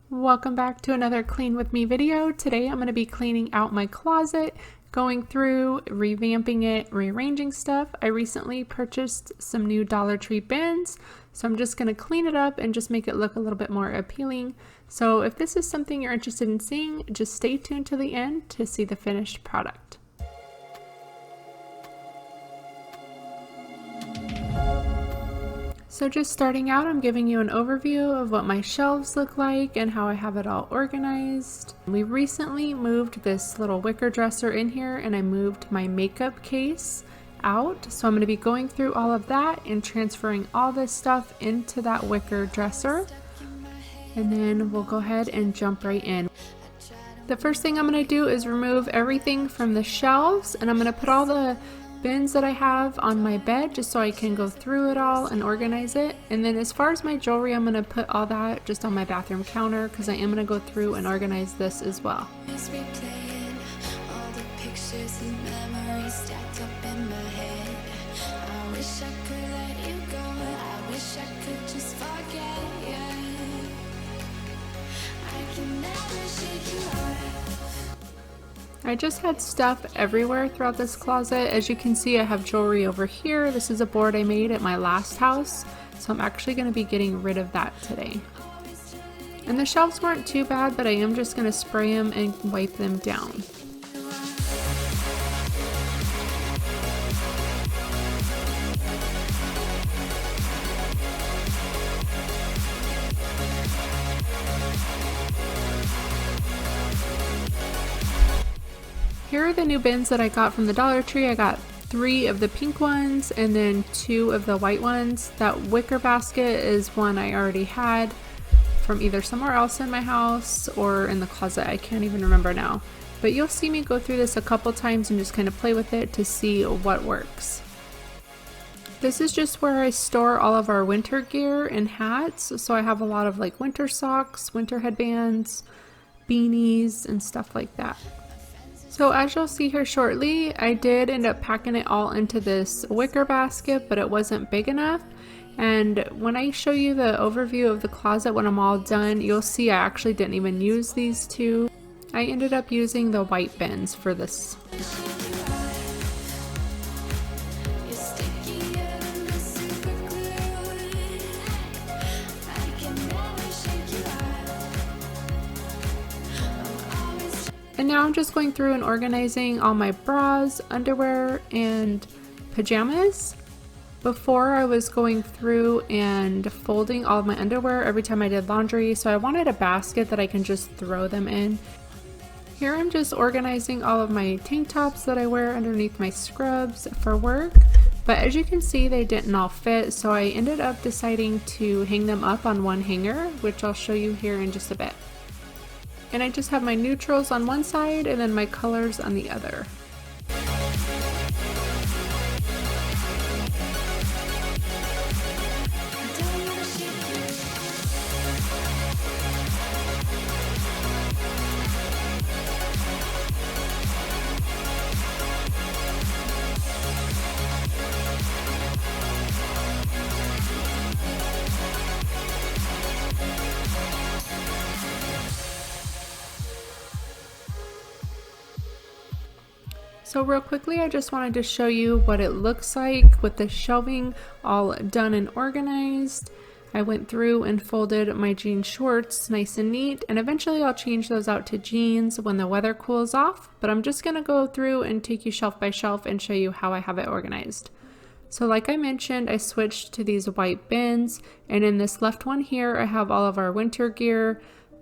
Welcome back to another Clean With Me video. Today I'm going to be cleaning out my closet, going through, revamping it, rearranging stuff. I recently purchased some new Dollar Tree bins, so I'm just going to clean it up and just make it look a little bit more appealing. So if this is something you're interested in seeing, just stay tuned to the end to see the finished product. So just starting out, I'm giving you an overview of what my shelves look like and how I have it all organized. We recently moved this little wicker dresser in here and I moved my makeup case out. So I'm going to be going through all of that and transferring all this stuff into that wicker dresser. And then we'll go ahead and jump right in. The first thing I'm going to do is remove everything from the shelves, and I'm going to put all the bins that I have on my bed just so I can go through it all and organize it. And then as far as my jewelry, I'm going to put all that just on my bathroom counter because I am going to go through and organize this as well. I just had stuff everywhere throughout this closet. As you can see, I have jewelry over here. This is a board I made at my last house, so I'm actually going to be getting rid of that today. And the shelves weren't too bad, but I am just going to spray them and wipe them down. Here are the new bins that I got from the Dollar Tree. I got 3 of the pink ones and then 2 of the white ones. That wicker basket is one I already had from either somewhere else in my house or in the closet. I can't even remember now. But you'll see me go through this a couple times and just kind of play with it to see what works. This is just where I store all of our winter gear and hats. So I have a lot of like winter socks, winter headbands, beanies, and stuff like that. So as you'll see here shortly, I did end up packing it all into this wicker basket, but it wasn't big enough. And when I show you the overview of the closet when I'm all done, you'll see I actually didn't even use these 2. I ended up using the white bins for this. And now I'm just going through and organizing all my bras, underwear, and pajamas. Before I was going through and folding all of my underwear every time I did laundry, so I wanted a basket that I can just throw them in. Here I'm just organizing all of my tank tops that I wear underneath my scrubs for work. But as you can see, they didn't all fit, so I ended up deciding to hang them up on one hanger, which I'll show you here in just a bit. And I just have my neutrals on one side and then my colors on the other. So real quickly, I just wanted to show you what it looks like with the shelving all done and organized. I went through and folded my jean shorts nice and neat, and eventually I'll change those out to jeans when the weather cools off, but I'm just gonna go through and take you shelf by shelf and show you how I have it organized. So like I mentioned, I switched to these white bins, and in this left one here, I have all of our winter gear,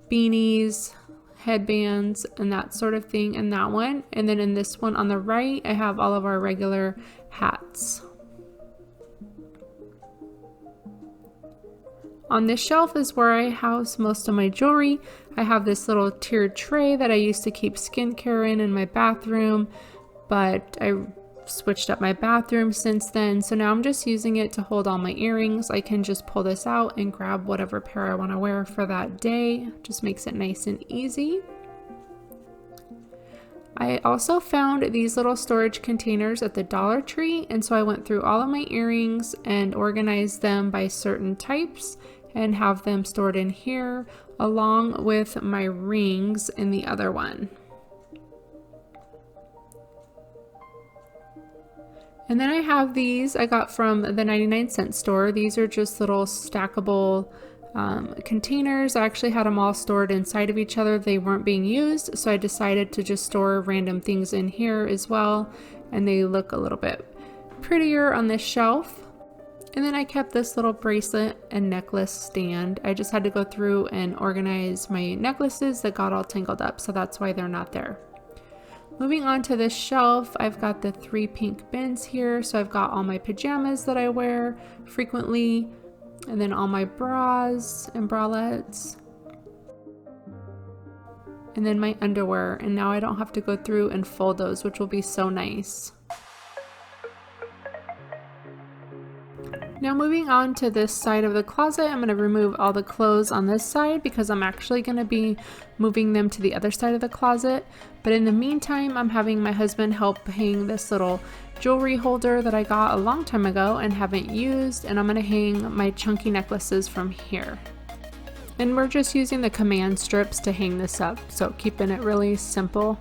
beanies, headbands, and that sort of thing in that one. And then in this one on the right, I have all of our regular hats. On this shelf is where I house most of my jewelry. I have this little tiered tray that I used to keep skincare in my bathroom, but I switched up my bathroom since then, so now I'm just using it to hold all my earrings. I can just pull this out and grab whatever pair I want to wear for that day. Just makes it nice and easy. I also found these little storage containers at the Dollar Tree, and so I went through all of my earrings and organized them by certain types, and have them stored in here along with my rings in the other one. And then I have these I got from the 99-cent store. These are just little stackable containers. I actually had them all stored inside of each other. They weren't being used, so I decided to just store random things in here as well, and they look a little bit prettier on this shelf. And then I kept this little bracelet and necklace stand. I just had to go through and organize my necklaces that got all tangled up, so that's why they're not there. Moving on to this shelf, I've got the 3 pink bins here. So I've got all my pajamas that I wear frequently, and then all my bras and bralettes, and then my underwear. And now I don't have to go through and fold those, which will be so nice. Now moving on to this side of the closet, I'm going to remove all the clothes on this side because I'm actually going to be moving them to the other side of the closet. But in the meantime, I'm having my husband help hang this little jewelry holder that I got a long time ago and haven't used, and I'm going to hang my chunky necklaces from here. And we're just using the command strips to hang this up, so keeping it really simple.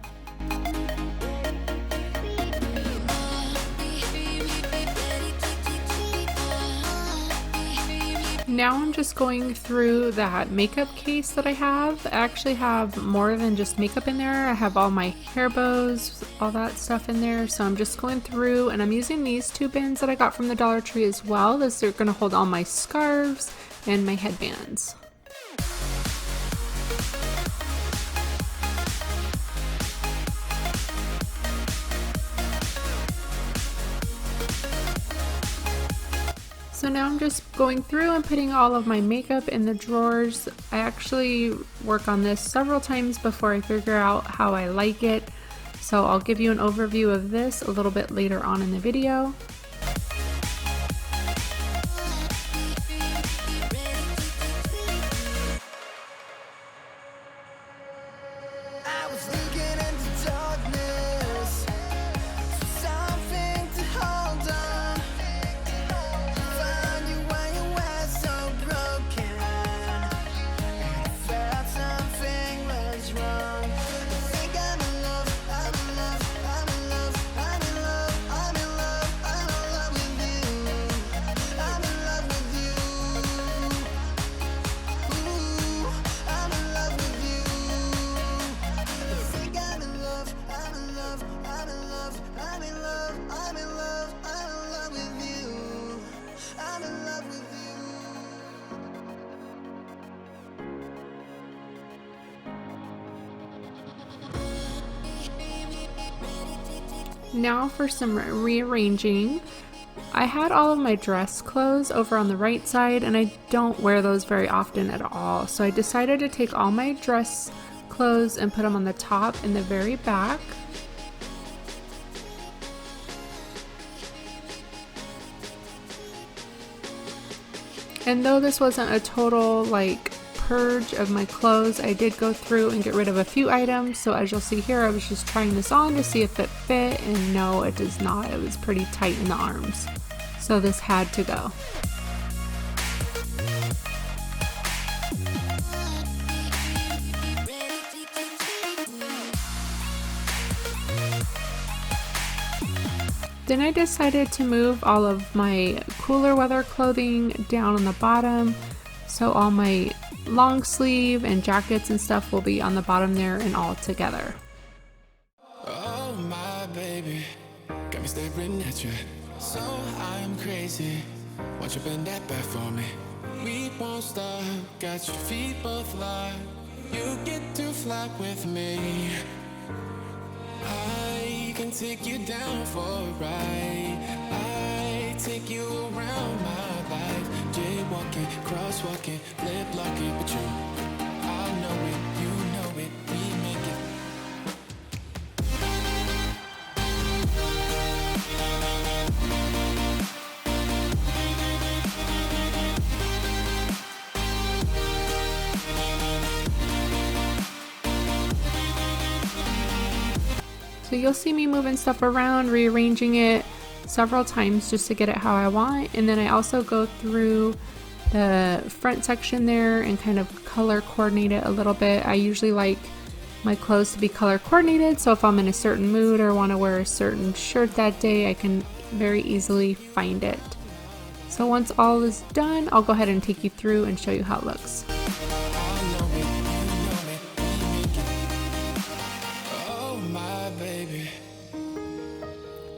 Now I'm just going through that makeup case that I have. I actually have more than just makeup in there. I have all my hair bows, all that stuff in there. So I'm just going through, and I'm using these 2 bins that I got from the Dollar Tree as well. These are going to hold all my scarves and my headbands. So now I'm just going through and putting all of my makeup in the drawers. I actually work on this several times before I figure out how I like it. So I'll give you an overview of this a little bit later on in the video. Now for some rearranging. I had all of my dress clothes over on the right side, and I don't wear those very often at all. So I decided to take all my dress clothes and put them on the top and the very back. And though this wasn't a total purge of my clothes, I did go through and get rid of a few items. So as you'll see here, I was just trying this on to see if it fit, and no, it does not. It was pretty tight in the arms, so this had to go. Then I decided to move all of my cooler weather clothing down on the bottom, so all my long sleeve and jackets and stuff will be on the bottom there and all together. Oh my baby, got me staring at you, so I'm crazy. Won't you bend that back for me? We won't stop, got your feet both locked. You get to fly with me. I can take you down for a ride. I take you around my life. Jaywalking, crosswalking, lip locking, but you, I know it, you know it, we make it. So you'll see me moving stuff around, rearranging it several times just to get it how I want. And then I also go through the front section there and kind of color coordinate it a little bit. I usually like my clothes to be color coordinated, so if I'm in a certain mood or want to wear a certain shirt that day, I can very easily find it. So once all is done, I'll go ahead and take you through and show you how it looks.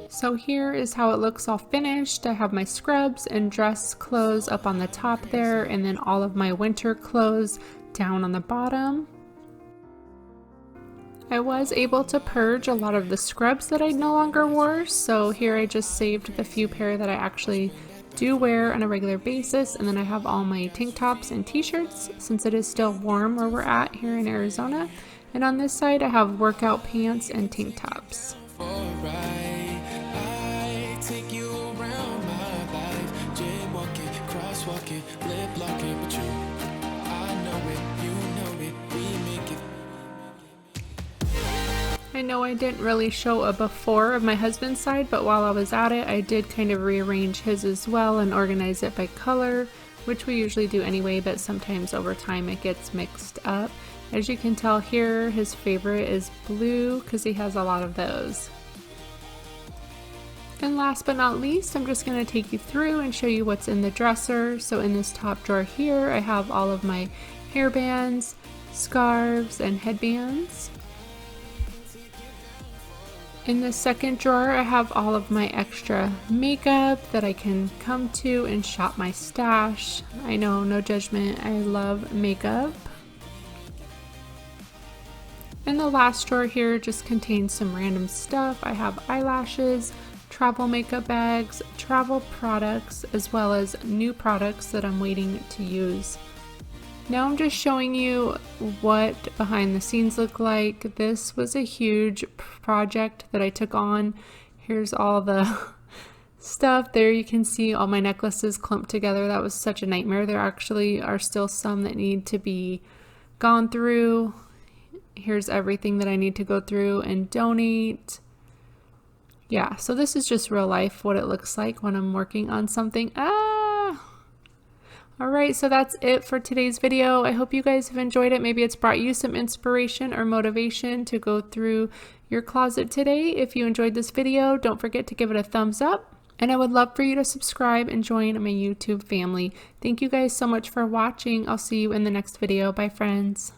So here is how it looks all finished. I have my scrubs and dress clothes up on the top there, and then all of my winter clothes down on the bottom. I was able to purge a lot of the scrubs that I no longer wore, so here I just saved the few pair that I actually do wear on a regular basis, and then I have all my tank tops and t-shirts since it is still warm where we're at here in Arizona. And on this side I have workout pants and tank tops. I know I didn't really show a before of my husband's side, but while I was at it, I did kind of rearrange his as well and organize it by color, which we usually do anyway, but sometimes over time it gets mixed up. As you can tell here, his favorite is blue because he has a lot of those. And last but not least, I'm just going to take you through and show you what's in the dresser. So in this top drawer here, I have all of my hairbands, scarves, and headbands. In the second drawer, I have all of my extra makeup that I can come to and shop my stash. I know, no judgment, I love makeup. And the last drawer here just contains some random stuff. I have eyelashes, travel makeup bags, travel products, as well as new products that I'm waiting to use. Now I'm just showing you what behind the scenes look like. This was a huge project that I took on. Here's all the stuff. There you can see all my necklaces clumped together. That was such a nightmare. There actually are still some that need to be gone through. Here's everything that I need to go through and donate. Yeah, so this is just real life, what it looks like when I'm working on something. Alright, so that's it for today's video. I hope you guys have enjoyed it. Maybe it's brought you some inspiration or motivation to go through your closet today. If you enjoyed this video, don't forget to give it a thumbs up. And I would love for you to subscribe and join my YouTube family. Thank you guys so much for watching. I'll see you in the next video. Bye, friends.